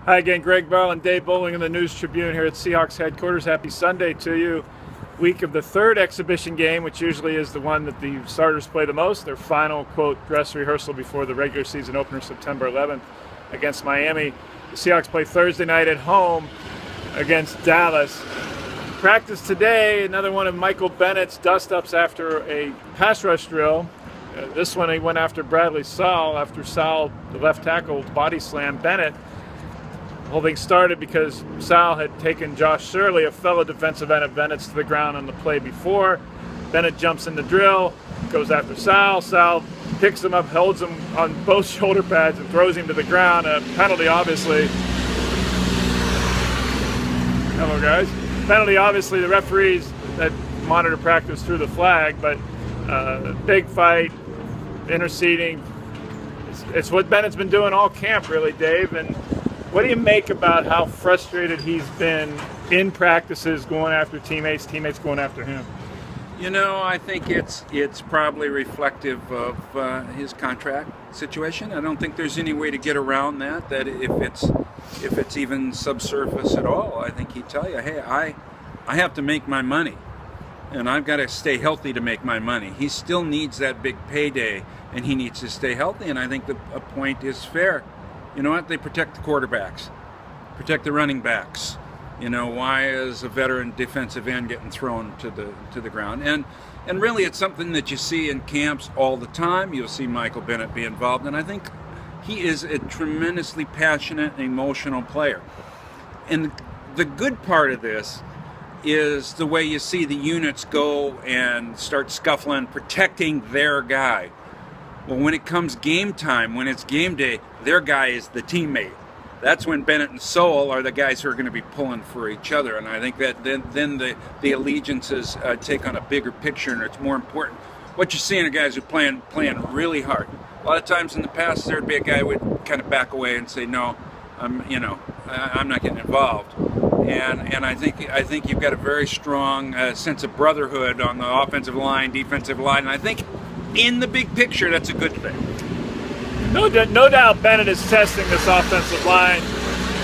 Hi again, Gregg and Dave Boling in the News Tribune here at Seahawks headquarters. Happy Sunday to you. Week of the third exhibition game, which usually is the one that the starters play the most. Their final, quote, dress rehearsal before the regular season opener September 11th against Miami. The Seahawks play Thursday night at home against Dallas. Practice today, another one of Michael Bennett's dust-ups after a pass rush drill. This one he went after Bradley Sowell after Sowell, the left tackle, body slammed Bennett. The whole thing started because Sowell had taken Josh Shirley, a fellow defensive end of Bennett's, to the ground on the play before. Bennett jumps in the drill, goes after Sowell. Sowell picks him up, holds him on both shoulder pads, and throws him to the ground. A penalty, obviously. Hello, guys. Penalty, obviously. The referees that monitor practice threw the flag, but big fight, interceding. It's what Bennett's been doing all camp, really, Dave. And what do you make about how frustrated he's been in practices going after teammates going after him? You know, I think it's probably reflective of his contract situation. I don't think there's any way to get around that. That if it's even subsurface at all, I think he'd tell you, hey, I have to make my money, and I've got to stay healthy to make my money. He still needs that big payday, and he needs to stay healthy. And I think a point is fair. You know what? They protect the quarterbacks, protect the running backs. You know, why is a veteran defensive end getting thrown to the ground? And really, it's something that you see in camps all the time. You'll see Michael Bennett be involved, and I think he is a tremendously passionate and emotional player. And the good part of this is the way you see the units go and start scuffling, protecting their guy. Well, when it comes game time, when it's game day, their guy is the teammate. That's when Bennett and Sowell are the guys who are going to be pulling for each other. And I think that then the allegiances take on a bigger picture, and it's more important. What you're seeing are guys who are playing really hard. A lot of times in the past, there'd be a guy who would kind of back away and say, no, I'm not getting involved. And I think you've got a very strong sense of brotherhood on the offensive line, defensive line, and I think in the big picture, that's a good thing. No doubt Bennett is testing this offensive line.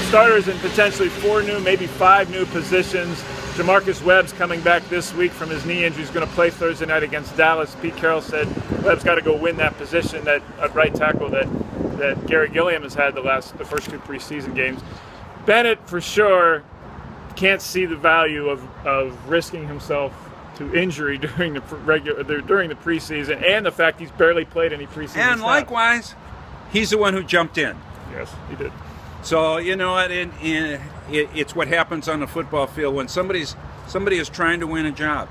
Starters in potentially 4 new, maybe 5 new positions. Jamarcus Webb's coming back this week from his knee injury. He's going to play Thursday night against Dallas. Pete Carroll said Webb's got to go win that position, that right tackle that Gary Gilliam has had the first 2 preseason games. Bennett, for sure, can't see the value of risking himself to injury during the preseason, and the fact he's barely played any preseason. And likewise, he's the one who jumped in. Yes, he did. So you know what? It's what happens on the football field when somebody is trying to win a job.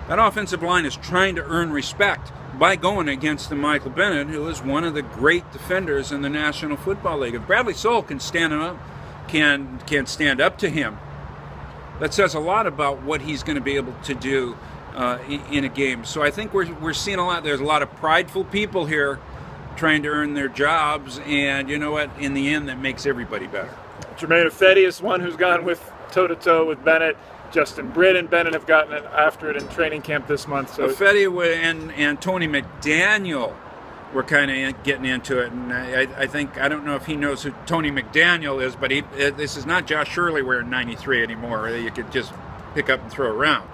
That offensive line is trying to earn respect by going against the Michael Bennett, who is one of the great defenders in the National Football League. If Bradley Sowell can stand stand up to him, that says a lot about what he's going to be able to do in a game. So I think we're seeing a lot. There's a lot of prideful people here trying to earn their jobs, and you know what? In the end, that makes everybody better. Jermaine Ifedi is one who's gone with toe-to-toe with Bennett. Justin Britt and Bennett have gotten after it in training camp this month. So Ifedi and Tony McDaniel were kind of getting into it, and I don't know if he knows who Tony McDaniel is, but this is not Josh Shirley wearing 93 anymore. You could just pick up and throw around.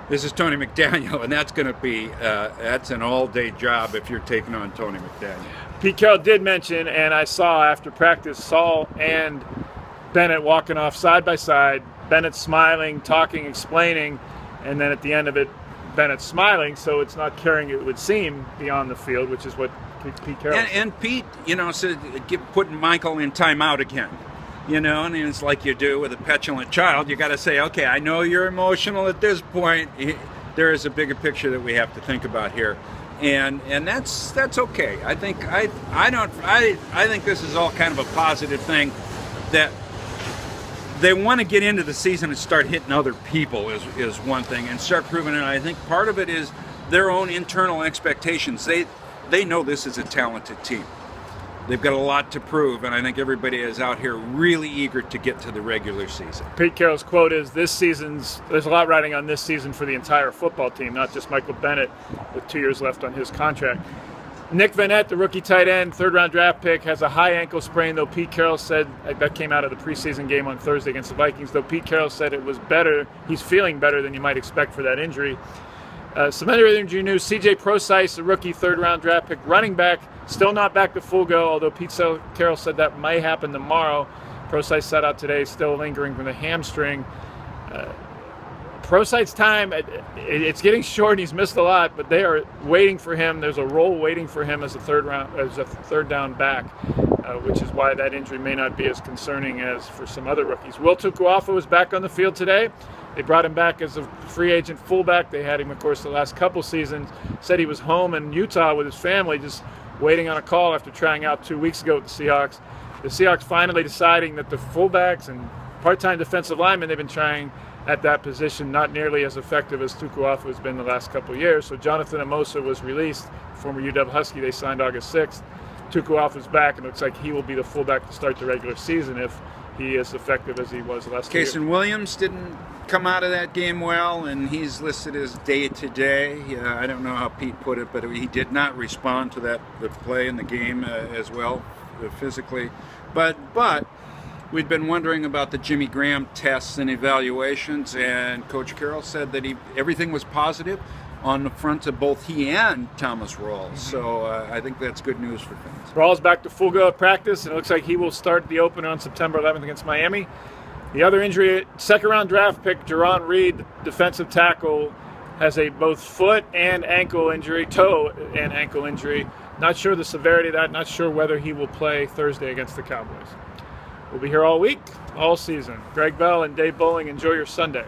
This is Tony McDaniel, and that's going to be that's an all-day job if you're taking on Tony McDaniel. Pete Carroll did mention, and I saw after practice, Sowell and Bennett walking off side by side. Bennett smiling, talking, explaining, and then at the end of it, Bennett smiling, so it's not carrying, it would seem, beyond the field, which is what Pete Carroll said. And Pete, said putting Michael in timeout again. And it's like you do with a petulant child. You got to say, okay, I know you're emotional at this point. There is a bigger picture that we have to think about here, and that's okay. I think I think this is all kind of a positive thing, that they want to get into the season and start hitting other people is one thing, and start proving it. I think part of it is their own internal expectations. They know this is a talented team. They've got a lot to prove, and I think everybody is out here really eager to get to the regular season. Pete Carroll's quote is, there's a lot riding on this season for the entire football team, not just Michael Bennett with 2 years left on his contract. Nick Vanette, the rookie tight end, third-round draft pick, has a high ankle sprain, though Pete Carroll said, that came out of the preseason game on Thursday against the Vikings, though Pete Carroll said it was better, he's feeling better than you might expect for that injury. Some other injury news, C.J. Prosise, the rookie third-round draft pick, running back, still not back to full go, although Pete Carroll said that may happen tomorrow. Prosise sat out today, still lingering from the hamstring. Proside's time, it's getting short, and he's missed a lot, but they are waiting for him. There's a role waiting for him as a third down back, which is why that injury may not be as concerning as for some other rookies. Will Tukuafu is back on the field today. They brought him back as a free agent fullback. They had him, of course, the last couple seasons. Said he was home in Utah with his family, just waiting on a call after trying out 2 weeks ago with the Seahawks. The Seahawks finally deciding that the fullbacks and part-time defensive linemen they've been trying at that position, not nearly as effective as Tukuafu has been the last couple of years. So Jonathan Amosa was released, former UW Husky. They signed August 6th. Tukuafu's back, and it looks like he will be the fullback to start the regular season if he is effective as he was the last 2 years. Kason Williams didn't come out of that game well, and he's listed as day-to-day. I don't know how Pete put it, but he did not respond to the play in the game as well physically. But we'd been wondering about the Jimmy Graham tests and evaluations, and Coach Carroll said that everything was positive on the front of both he and Thomas Rawls. So I think that's good news for fans. Rawls back to full go at practice, and it looks like he will start the opener on September 11th against Miami. The other injury, second-round draft pick Jerron Reed, defensive tackle, has a both foot and ankle injury, toe and ankle injury. Not sure the severity of that, not sure whether he will play Thursday against the Cowboys. We'll be here all week, all season. Gregg Bell and Dave Boling, enjoy your Sunday.